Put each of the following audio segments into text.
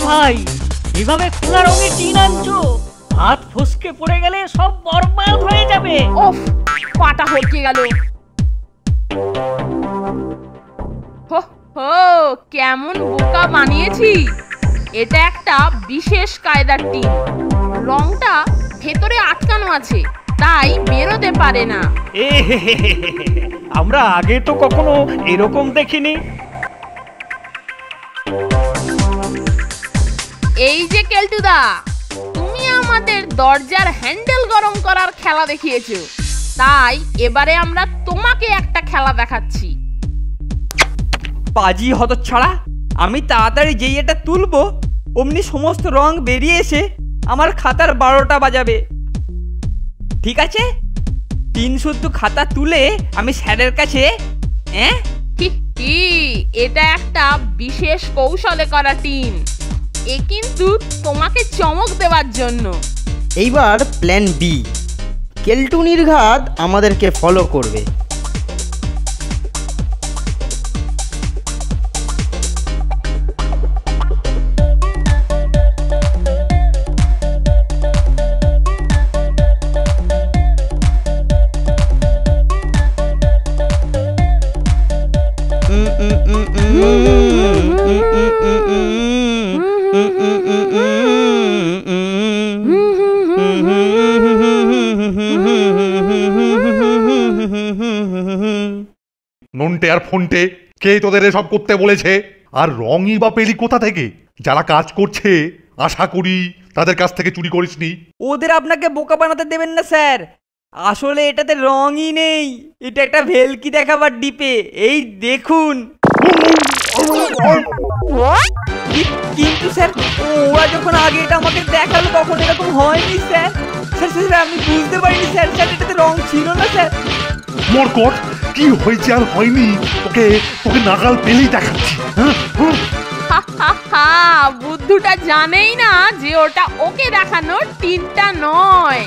ভাই এভাবে খোলা রঙের টিন আনছো, হাত ফসকে পড়ে গেলে সব বরবাদ হয়ে যাবে। ওফ, পাটা হলকে গেল। হো হো, কেমন বোকা বানিয়েছি। এটা একটা বিশেষ কায়দার টিন, রংটা ভেতরে আটকানো আছে, তাই বেরোতে পারে না। আমরা আগে তো কখনো এরকম দেখিনি। এই যে কেলটুদা, তুমি আমাদের দরজার হ্যান্ডেল গরম করার খেলা দেখিয়েছো, তাই এবারে আমরা তোমাকে একটা খেলা দেখাচ্ছি। পাজি হতচ্ছাড়া, আমি তাড়াতাড়ি যেই এটা তুলবো অমনি সমস্ত রং বেরিয়ে এসে আমার খাতার 12টা বাজাবে। ঠিক আছে, 3 শুদ্ধ খাতা তুলে আমি স্যারের কাছে। এটা একটা বিশেষ কৌশলে করা টিন, এ কিন্তু তোমাকে চমক দেওয়ার জন্য। এইবার প্ল্যান বি, কেলটু নির্ঘাত আমাদেরকে ফলো করবে। নন্টে আর ফোনটে, কে তোদের এসব করতে বলেছে? আর রঙই বা পেলি কোথা থেকে? যারা কাজ করছে আশা করি তাদের কাছ থেকে চুরি করিসনি। ওদের আপনাকে বোকা বানাতে দেবেন না স্যার, আসলে এটাতে রঙই নেই, এটা একটা ভেলকি দেখাবার ডিপে। এই দেখুন। কিন্তু স্যার, ওরা যখন আগে এটা আমাকে দেখালো তখন এরকম হয়নি স্যার। স্যার স্যার আমি বুঝতে পারিনি স্যার, স্যার এটাতে রং ছিল না স্যার। মরকট, কি হয়েছে আর হয়নি তোকে তোকে নাগাল পেলেই দেখাচ্ছি। বুদ্ধুটা জানেই না যে ওটা ওকে দেখানো টিনটা নয়।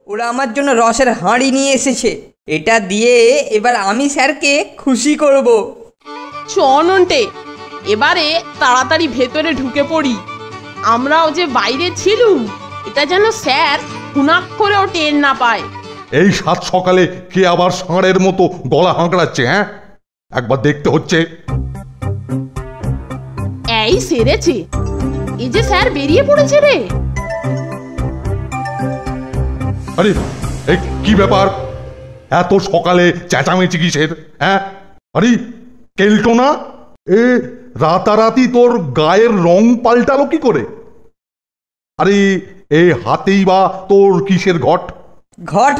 ওরা আমার জন্য রসের হাঁড়ি নিয়ে এসেছে, এটা দিয়ে এবার আমি স্যারকে খুশি করব। নন্টে, এবারে তাড়াতাড়ি ভেতরে ঢুকে পড়ি। আমরাও যে বাইরে ছিলুম, এটা যেন স্যার হুনাক করেও টের না পায়। এই সাত সকালে কে আবার ষাঁড়ের মতো গলা হাঁকড়াচ্ছে? একবার দেখতে হচ্ছে। এই সেরেছে, এই যে স্যার বেরিয়ে পড়েছে রে। আরে কি ব্যাপার, এত সকালে চেঁচামেচি কিসের? আরে কেলটো না, রাতারাতি তোর গায়ের রং পাল্টালো কি করে? আরে এই হাতেই বা তোর কিসের ঘট? ঘট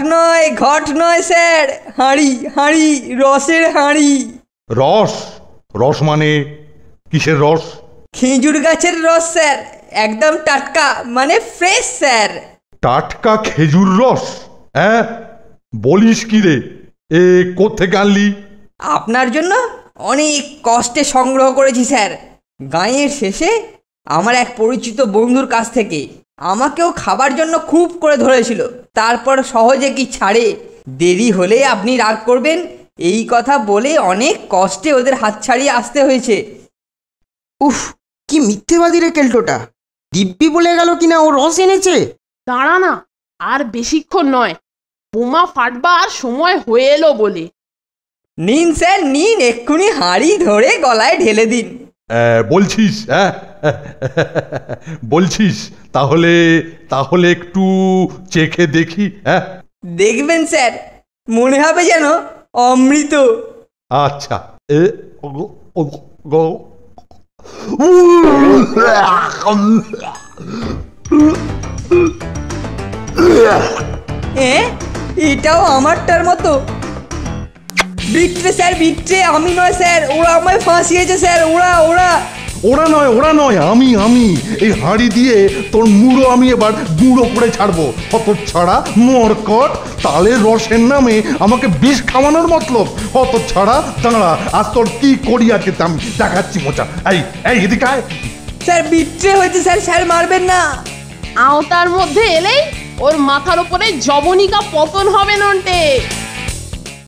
নয় স্যার, হাঁড়ি হাঁড়ি, রসের হাঁড়ি। রস? রস মানে কিসের রস? খেজুর গাছের রস স্যার, একদম টাটকা, মানে ফ্রেশ স্যার। টাটকা খেজুর রস? বলিস কি রে, কোত্থেকে আনলি? আপনার জন্য অনেক কষ্টে সংগ্রহ করেছি স্যার। গাঁয়ের শেষে আমার এক পরিচিত বন্ধুর কাছ থেকে আমাকেও খাবার জন্য খুব করে ধরেছিল, তারপর সহজে কি ছাড়ে। দেরি হলে আপনি রাগ করবেন এই কথা বলে অনেক কষ্টে ওদের হাত ছাড়িয়ে আসতে হয়েছে। উফ, কি মিথ্যেবাদী রে কেলটোটা, দিব্যি বলে গেল কিনা ও রস এনেছে। দাঁড়া না, আর বেশিক্ষণ নয়, বোমা ফাটবার সময় হয়ে এলো বলে। নিন স্যার নিন, এক্ষুনি হাঁড়ি ধরে গলায় ঢেলে দিন। বলছিস? বলছিস? তাহলে তাহলে একটু চেখে দেখি। দেখবেন স্যার, মনে হবে যেন অমৃত। আচ্ছা, এটাও আমারটার মতো। বিট্রে স্যার, বিট্রে, আমি নয় স্যার, ওরা আমায় ফাঁসিয়েছে স্যার, ওরা। ওরা নয় আমি এই হাঁড়ি দিয়ে তোর মুড়ো আমি এবার গুঁড়ো করে ছাড়বো। অত ছাড়া মরকট তালের রসের নামে আমাকে বিষ খাওয়ানোর মতলব। অত ছাড়া দাঁড়া, আজ তোর কি করি আছে আমি দেখাচ্ছি মোচা। এই এদিকে আয়। স্যার বিট্রে হয়েছে স্যার, স্যার মারবেন না। আওতার মধ্যে এলেই ওর মাথার উপরে জবনিকা পতন হবে নন্টে।